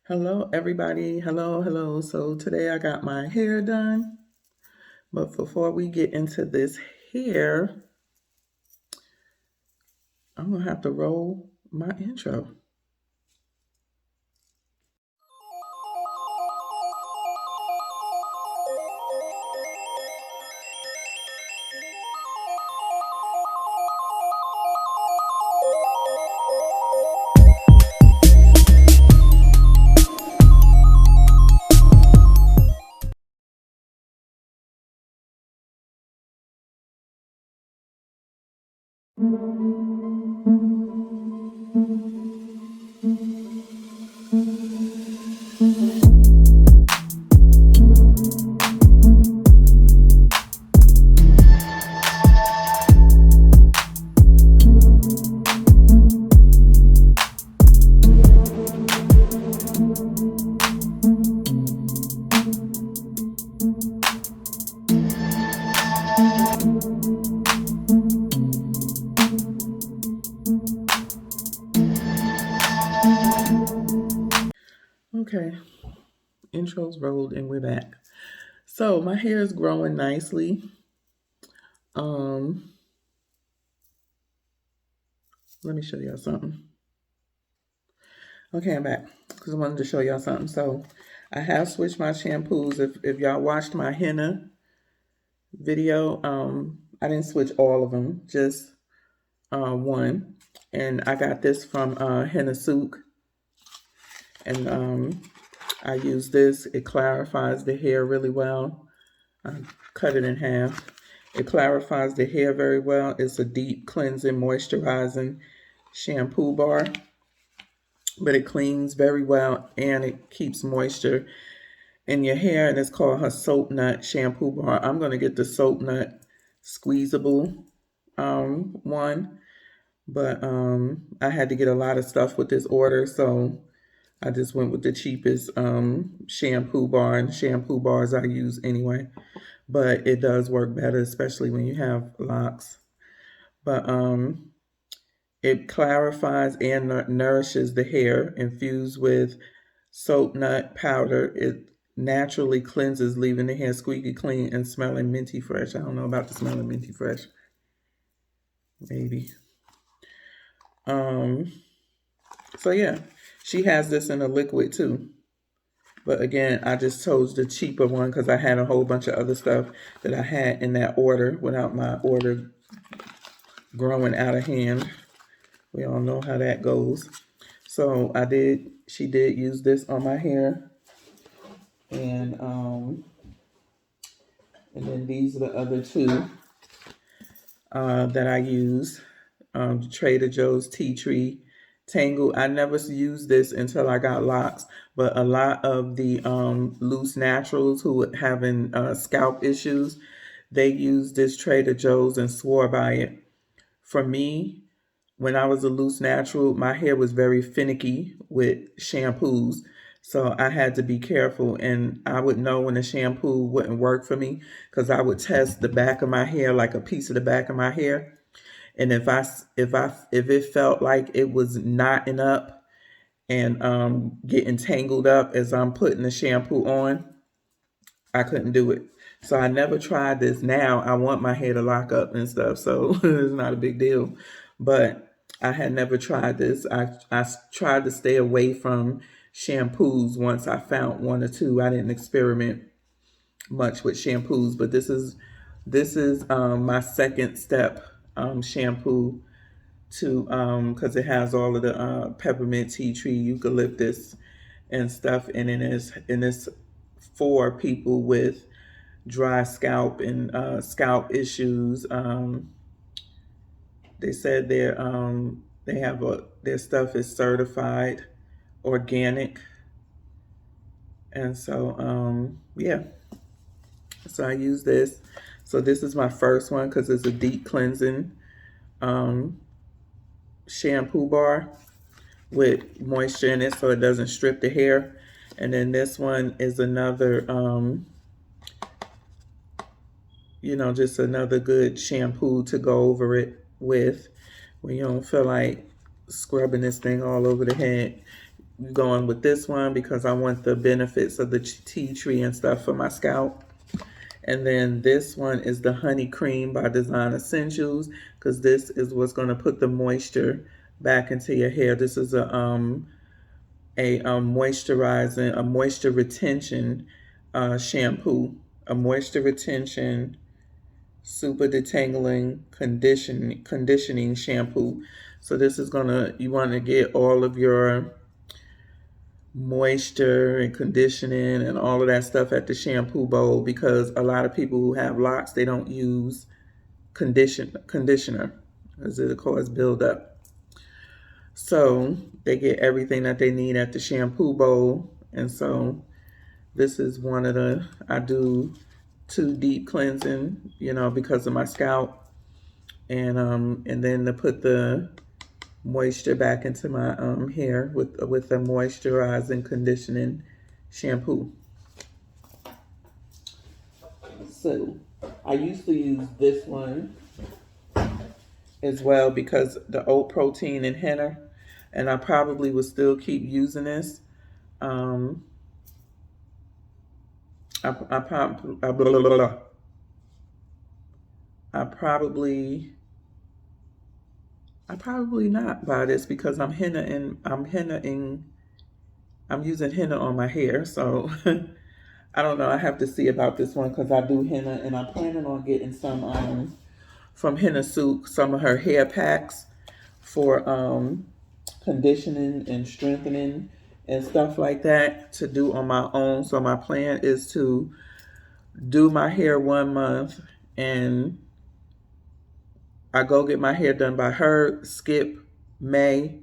Hello, everybody. Hello. So today I got my hair done. But before we get into this hair, I'm going to have to roll my intro. Okay, intro's rolled and we're back. So my hair is growing nicely. Um, Let me show y'all something. Okay, I'm back because I wanted to show y'all something. So I have switched my shampoos. If y'all watched my henna video, I didn't switch all of them, just one. And I got this from Henna Souk. And I use this. It clarifies the hair really well. I cut it in half. It clarifies the hair very well. It's a deep cleansing, moisturizing shampoo bar. But it cleans very well and it keeps moisture in your hair. And it's called her Soap Nut Shampoo Bar. I'm going to get the Soap Nut Squeezable one. But I had to get a lot of stuff with this order, so I just went with the cheapest shampoo bar, and shampoo bars I use anyway. But it does work better, especially when you have locks. But it clarifies and nourishes the hair. Infused with soap nut powder, it naturally cleanses, leaving the hair squeaky clean and smelling minty fresh. I don't know about the smelling minty fresh. Maybe. So yeah, she has this in a liquid too. But again, I just chose the cheaper one because I had a whole bunch of other stuff that I had in that order without my order growing out of hand. We all know how that goes. So she did use this on my hair. And then these are the other two that I use. Trader Joe's Tea Tree Tangle. I never used this until I got locks, but a lot of the loose naturals who were having scalp issues, they used this Trader Joe's and swore by it. For me, when I was a loose natural, my hair was very finicky with shampoos. So I had to be careful, and I would know when a shampoo wouldn't work for me because I would test the back of my hair, like a piece of the back of my hair. And if it felt like it was knotting up and getting tangled up as I'm putting the shampoo on, I couldn't do it. So I never tried this. Now I want my hair to lock up and stuff, so it's not a big deal. But I had never tried this. I tried to stay away from shampoos once I found one or two. I didn't experiment much with shampoos, but this is my second step shampoo to because it has all of the peppermint, tea tree, eucalyptus, and stuff, and it's for people with dry scalp and scalp issues. They said their stuff is certified organic, and so yeah. So I use this. So this is my first one because it's a deep cleansing shampoo bar with moisture in it so it doesn't strip the hair. And then this one is another, just another good shampoo to go over it with when you don't feel like scrubbing this thing all over the head. going with this one because I want the benefits of the tea tree and stuff for my scalp. And then this one is the Honey Cream by Design Essentials, because this is what's going to put the moisture back into your hair. This is a moisturizing, a moisture retention shampoo, a moisture retention, super detangling, conditioning shampoo. So this is gonna, you want to get all of your moisture and conditioning and all of that stuff at the shampoo bowl, because a lot of people who have locks, they don't use conditioner as it causes buildup. So they get everything that they need at the shampoo bowl. And so this is one of the, I do 2 deep cleansing, you know, because of my scalp. And then to put the moisture back into my hair with the moisturizing conditioning shampoo. So I used to use this one as well because the oat protein and henna, and I probably would still keep using this. I probably not buy this because I'm using henna on my hair. So I don't know. I have to see about this one because I do henna, and I'm planning on getting some from Henna Soup, some of her hair packs for conditioning and strengthening and stuff like that to do on my own. So my plan is to do my hair 1 month, and I go get my hair done by her, skip May,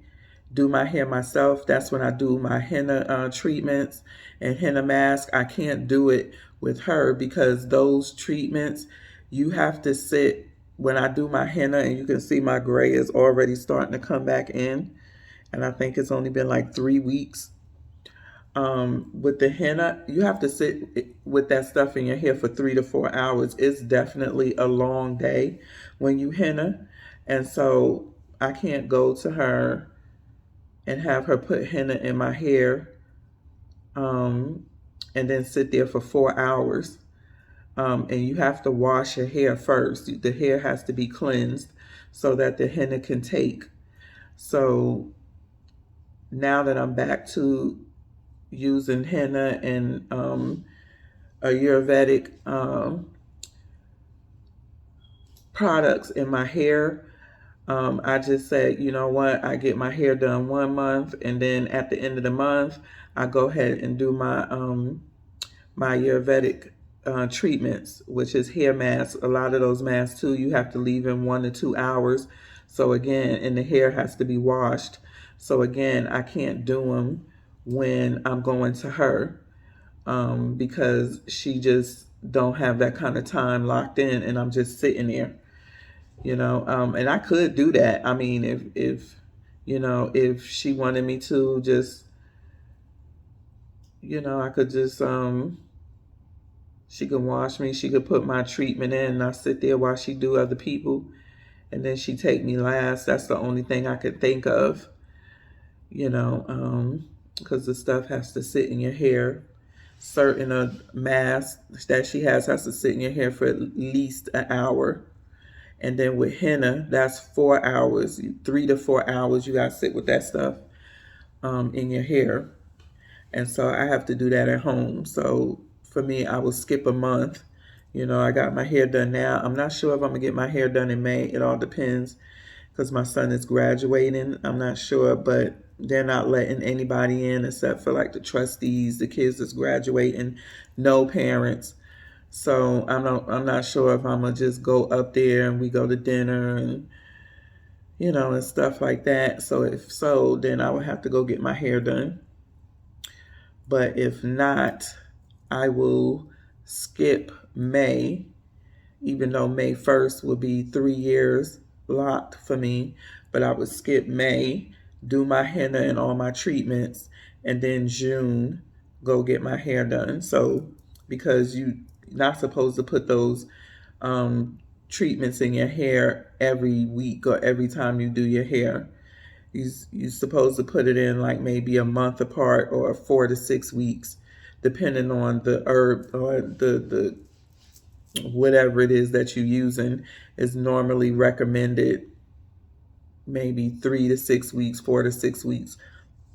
do my hair myself. That's when I do my henna treatments and henna mask. I can't do it with her because those treatments, you have to sit when I do my henna, and you can see my gray is already starting to come back in. And I think it's only been like 3 weeks. With the henna, you have to sit with that stuff in your hair for 3 to 4 hours. It's definitely a long day when you henna. And so I can't go to her and have her put henna in my hair and then sit there for 4 hours. And you have to wash your hair first. The hair has to be cleansed so that the henna can take. So now that I'm back to using henna and Ayurvedic products in my hair, I just said, you know what, I get my hair done 1 month, and then at the end of the month, I go ahead and do my my Ayurvedic treatments, which is hair masks. A lot of those masks too, you have to leave in 1 to 2 hours. So again, and the hair has to be washed. So again, I can't do them when I'm going to her because she just don't have that kind of time locked in, and I'm just sitting there, you know. And I could do that. I mean, if you know, if she wanted me to, just, you know, I could just she could wash me, she could put my treatment in, and I sit there while she do other people, and then she take me last. That's the only thing I could think of, you know, because the stuff has to sit in your hair. Certain mask that she has to sit in your hair for at least an hour. And then with henna, that's 4 hours, 3 to 4 hours. You got to sit with that stuff in your hair. And so I have to do that at home. So for me, I will skip a month. You know, I got my hair done now. I'm not sure if I'm going to get my hair done in May. It all depends because my son is graduating. I'm not sure, but they're not letting anybody in except for like the trustees, the kids that's graduating, no parents. So I'm not sure if I'm gonna just go up there and we go to dinner and, you know, and stuff like that. So if so, then I would have to go get my hair done. But if not, I will skip May, even though May 1st will be 3 years locked for me. But I would skip May, do my henna and all my treatments, and then June, go get my hair done. So because you're not supposed to put those treatments in your hair every week or every time you do your hair. you're supposed to put it in like maybe a month apart or 4 to 6 weeks, depending on the herb or the whatever it is that you're using is normally recommended maybe 3 to 6 weeks, 4 to 6 weeks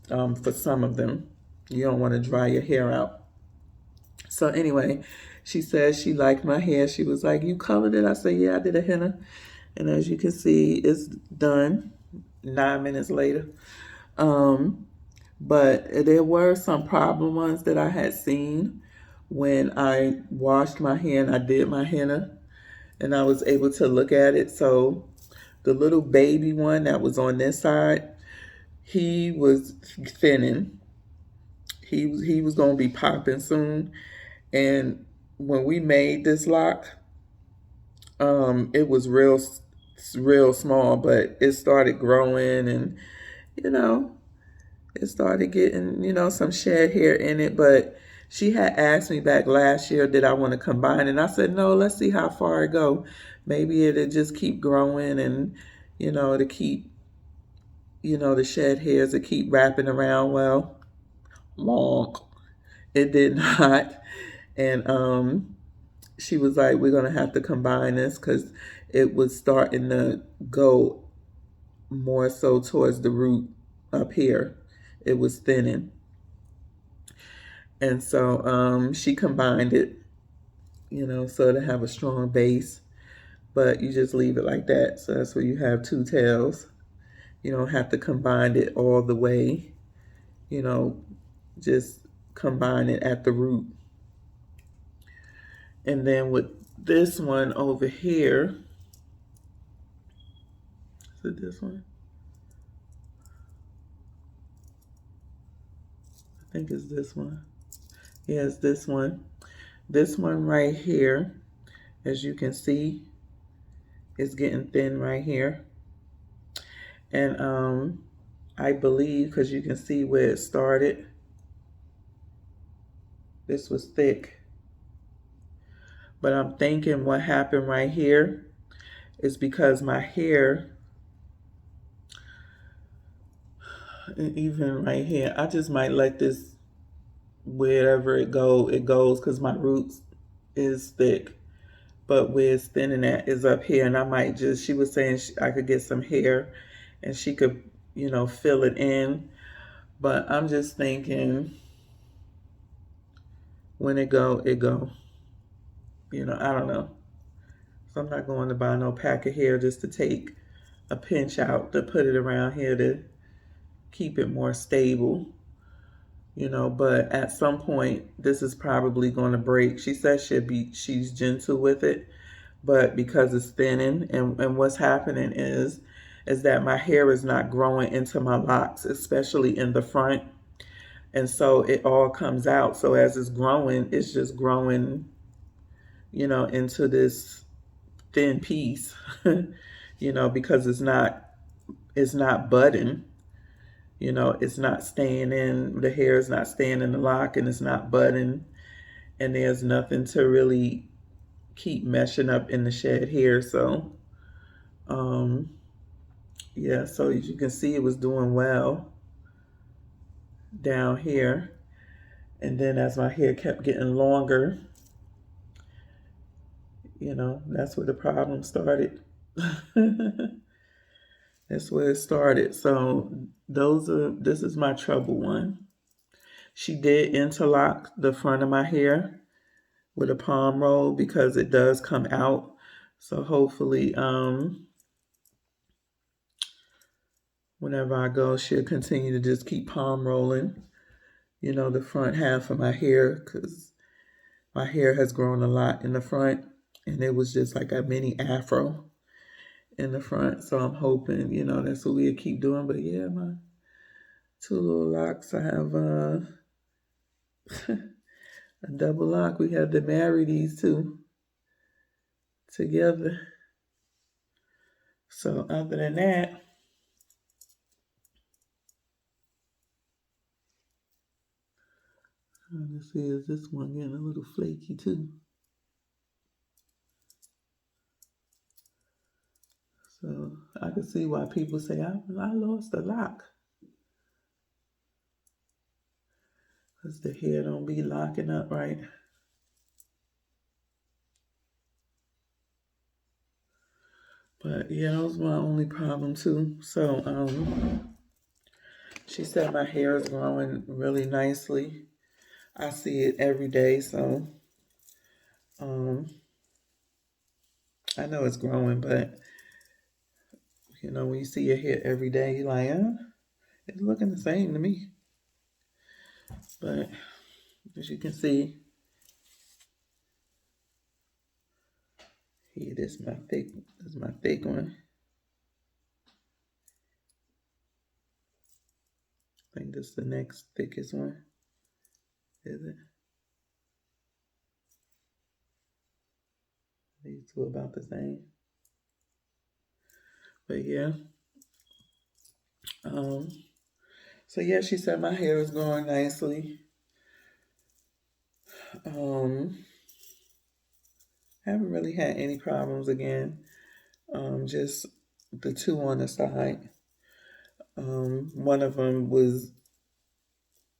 for some of them. You don't want to dry your hair out. So anyway, she said she liked my hair. She was like, "You colored it?" I said, "Yeah, I did a henna." And as you can see, it's done 9 minutes later. But there were some problem ones that I had seen when I washed my hair and I did my henna, and I was able to look at it. So the little baby one that was on this side, he was thinning. He was gonna be popping soon. And when we made this lock, it was real small, but it started growing, and you know, it started getting, some shed hair in it. But she had asked me back last year, did I want to combine? And I said, no, let's see how far it go. Maybe it'll just keep growing, and, to keep, the shed hairs to keep wrapping around. Well, long. It did not. And she was like, we're going to have to combine this because it was starting to go more so towards the root up here. It was thinning. And so she combined it, so to have a strong base. But you just leave it like that. So that's where you have two tails. You don't have to combine it all the way. Just combine it at the root. And then with this one over here, is it this one? I think it's this one. Yeah, it's this one. This one right here, as you can see, is getting thin right here. And I believe, because you can see where it started, this was thick. But I'm thinking what happened right here is because my hair, and even right here, I just might let this, wherever it goes, because my roots is thick. But where it's thinning at is up here, and I might just, she was saying I could get some hair and she could, fill it in. But I'm just thinking, when it go. I don't know. So I'm not going to buy no pack of hair just to take a pinch out to put it around here to keep it more stable. But at some point this is probably going to break. She says she's gentle with it, but because it's thinning, and what's happening is that my hair is not growing into my locks, especially in the front. And so it all comes out. So as it's growing, it's just growing, into this thin piece, because it's not budding, it's not staying in, the hair is not staying in the lock, and it's not budding, and there's nothing to really keep meshing up in the shed hair. So yeah, so as you can see, it was doing well down here. And then as my hair kept getting longer, that's where the problem started. That's where it started. So this is my trouble one. She did interlock the front of my hair with a palm roll because it does come out. So hopefully, whenever I go, she'll continue to just keep palm rolling, the front half of my hair, because my hair has grown a lot in the front, and it was just like a mini afro in the front. So I'm hoping, that's what we'll keep doing. But yeah, my two little locks, I have a double lock. We had to marry these two together. So other than that, let's see, is this one getting a little flaky too? So I can see why people say I lost a lock. Because the hair don't be locking up right. But yeah, that was my only problem too. So she said my hair is growing really nicely. I see it every day, so um I know it's growing, but you know, when you see your hair every day, you're like, it's looking the same to me. But as you can see, here, this is my thick one. I think this is the next thickest one. Is it? These two are about the same. But yeah. So yeah, she said my hair is growing nicely. Haven't really had any problems again. Just the two on the side. One of them was,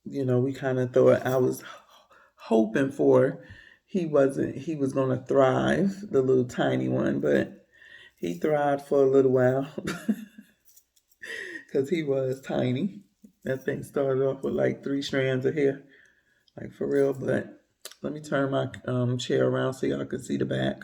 you know, we kind of thought I was hoping for he was going to thrive, the little tiny one, but he thrived for a little while because he was tiny. That thing started off with like 3 strands of hair, like for real. But let me turn my chair around so y'all can see the back.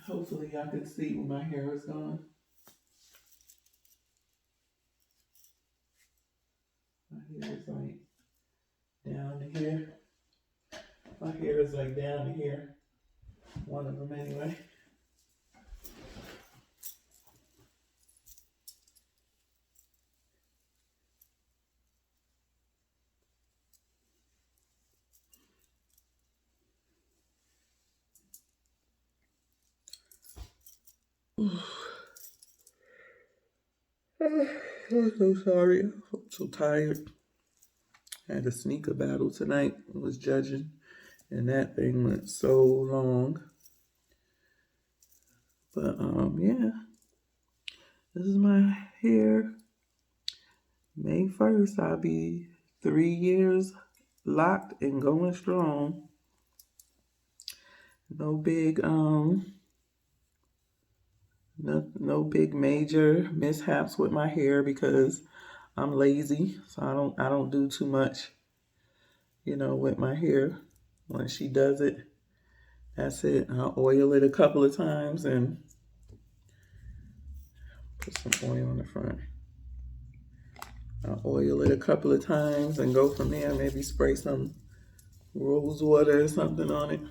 Hopefully y'all can see where my hair is going. My hair is like down to here. My hair is like down to here. One of them anyway. I'm so sorry. I'm so tired. I had a sneaker battle tonight. I was judging, and that thing went so long. But yeah, this is my hair. May 1st, I'll be 3 years locked and going strong. No big no big major mishaps with my hair because I'm lazy, so I don't do too much, you know, with my hair. When she does it, that's it. I'll oil it a couple of times and put some oil on the front. I'll oil it a couple of times and go from there. Maybe spray some rose water or something on it.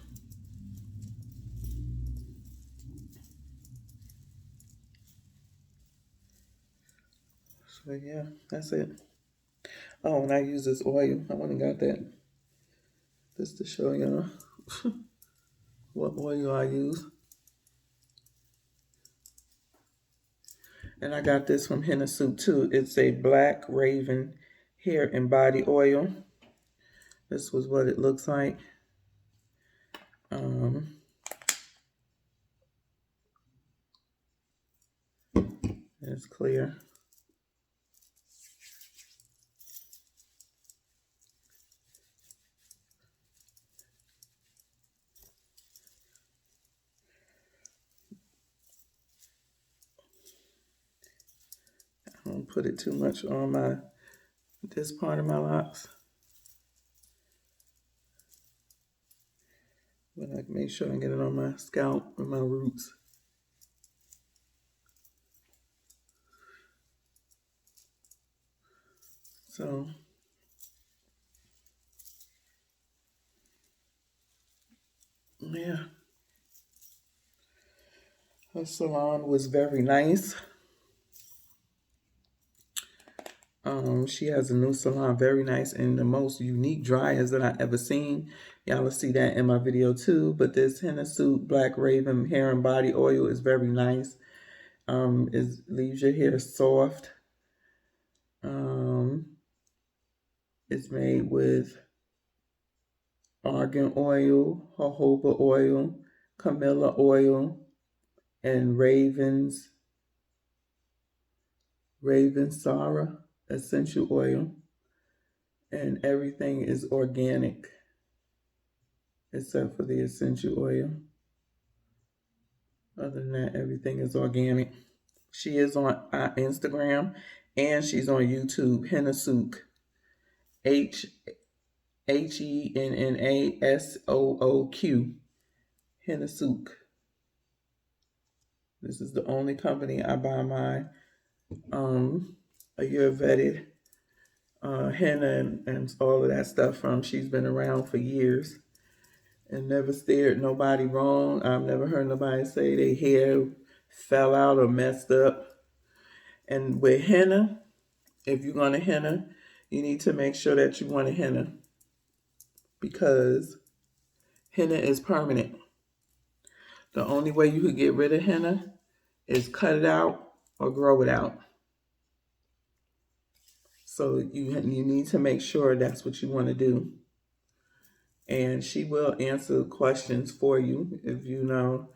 So yeah, that's it. Oh, and I use this oil. I went and got that just to show y'all what oil I use. And I got this from Henna Soup too. It's a Black Raven hair and body oil. This was what it looks like. It's clear. I don't put it too much on this part of my locks. But I can make sure I get it on my scalp and my roots. So yeah. Her salon was very nice. She has a new salon, very nice, and the most unique dryers that I ever seen. Y'all will see that in my video too. But this Henna Suit Black Raven hair and body oil is very nice. It leaves your hair soft. It's made with argan oil, jojoba oil, camilla oil, and Raven Sarah essential oil. And everything is organic except for the essential oil. Other than that, everything is organic. She is on Instagram and she's on YouTube. Henna Sook, HENNASOOQ. Henna Sook. This is the only company I buy my Ayurvedic henna and all of that stuff from. She's been around for years and never steered nobody wrong. I've never heard nobody say their hair fell out or messed up. And with henna, if you're going to henna, you need to make sure that you want a henna, because henna is permanent. The only way you could get rid of henna is cut it out or grow it out. So you need to make sure that's what you want to do. And she will answer questions for you if you know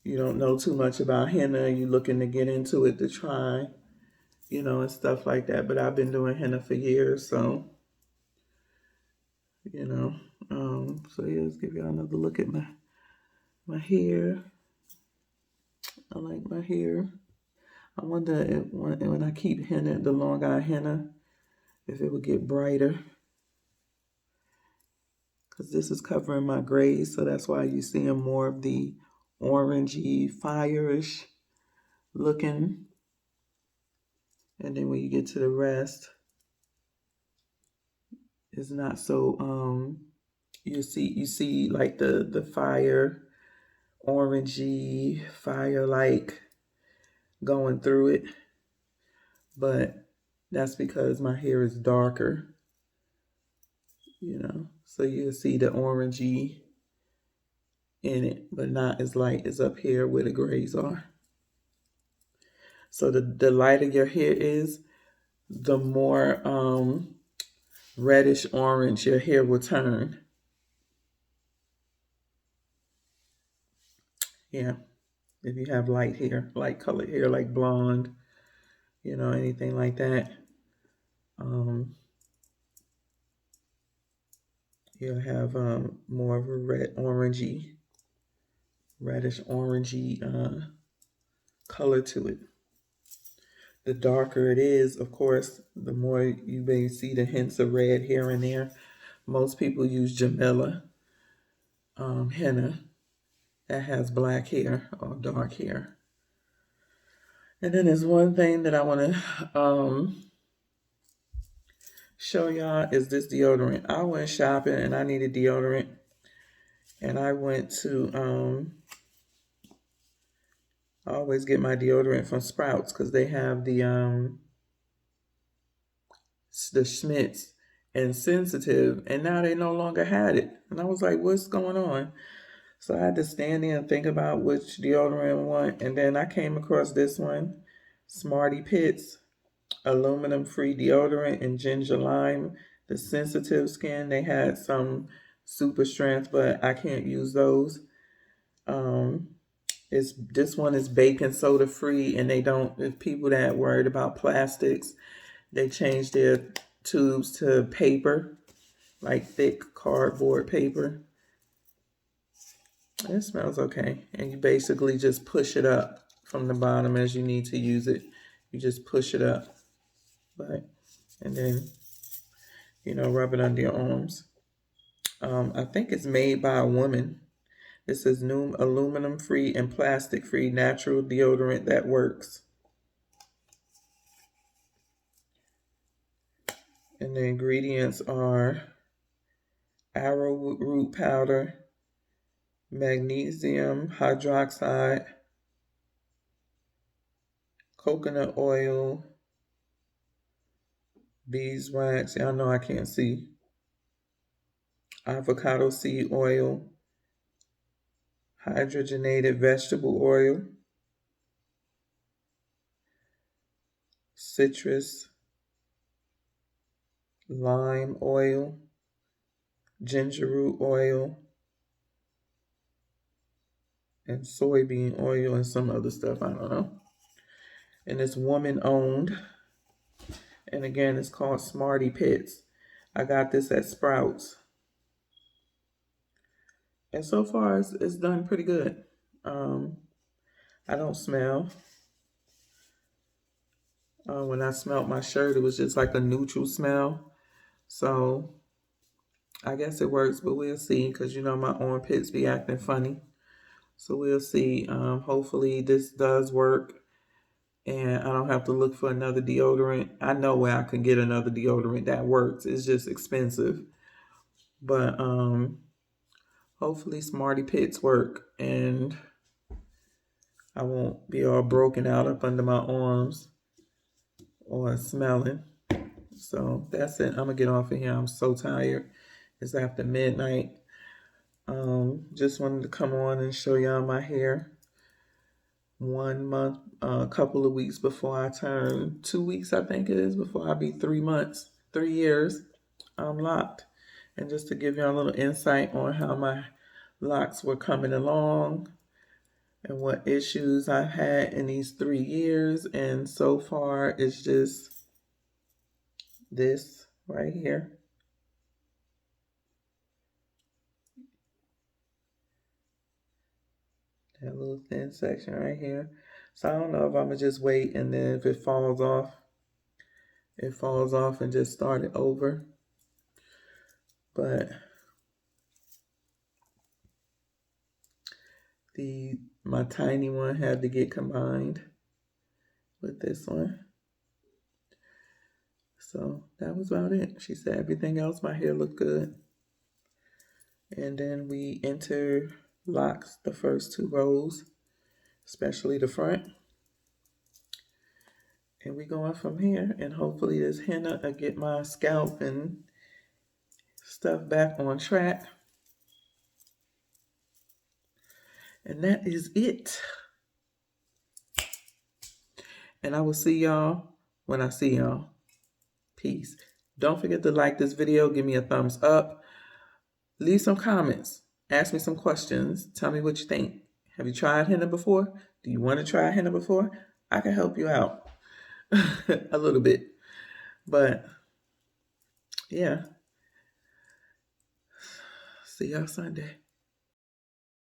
you don't know too much about henna, you're looking to get into it to try, and stuff like that. But I've been doing henna for years, so, so yeah, let's give y'all another look at my hair. I like my hair. I wonder if when I keep henna, the longer I henna, if it would get brighter. Because this is covering my grays, so that's why you're seeing more of the orangey, fire-ish looking. And then when you get to the rest, it's not so, you see like the fire, orangey, fire-like going through it. But that's because my hair is darker, so you'll see the orangey in it, but not as light as up here where the grays are. So the lighter your hair is, the more reddish orange your hair will turn. Yeah, if you have light hair, light colored hair, like blonde, anything like that, you'll have more of a reddish orangey color to it. The darker it is, of course, the more you may see the hints of red here and there. Most people use Jamila henna that has black hair or dark hair. And then there's one thing that I want to show y'all is this deodorant. I went shopping and I needed deodorant. And I went to, I always get my deodorant from Sprouts because they have the Schmidt's and Sensitive, and now they no longer had it. And I was like, what's going on? So I had to stand there and think about which deodorant I want. And then I came across this one, Smarty Pits aluminum-free deodorant and ginger lime. The sensitive skin, they had some super strength, but I can't use those. This one is baking soda free, and they don't, if people that worried about plastics, they changed their tubes to paper, like thick cardboard paper. It smells okay. And you basically just push it up from the bottom as you need to use it. You just push it up. And then, rub it under your arms. I think it's made by a woman. This is new aluminum-free and plastic-free natural deodorant that works. And the ingredients are arrowroot powder, magnesium hydroxide, coconut oil, beeswax. Y'all know I can't see. Avocado seed oil, hydrogenated vegetable oil, citrus, lime oil, ginger root oil, and soybean oil, and some other stuff. I don't know. And it's woman owned. And again, it's called Smarty Pits. I got this at Sprouts. And so far, it's done pretty good. I don't smell. When I smelled my shirt, it was just like a neutral smell. So I guess it works, but we'll see, because you know my armpits be acting funny. So we'll see. Hopefully this does work, and I don't have to look for another deodorant. I know where I can get another deodorant that works. It's just expensive. But hopefully Smarty Pits work, and I won't be all broken out up under my arms or smelling. So that's it. I'm gonna get off of here. I'm so tired. It's after midnight. Just wanted to come on and show y'all my hair. 1 month, a couple of weeks before I turn 2 weeks, I think it is, before I be 3 months, 3 years, I'm locked. And just to give y'all a little insight on how my locks were coming along and what issues I had in these 3 years. And so far, it's just this right here. That little thin section right here. So I don't know if I'm gonna just wait, and then if it falls off and just start it over. But my tiny one had to get combined with this one. So that was about it. She said everything else, my hair looked good. And then we interlocked the first 2 rows, especially the front. And we going from here, and hopefully this henna will get my scalp and stuff back on track. And that is it. And I will see y'all when I see y'all. Peace. Don't forget to like this video. Give me a thumbs up. Leave some comments. Ask me some questions. Tell me what you think. Have you tried henna before? Do you want to try henna before? I can help you out a little bit. But yeah. See y'all Sunday.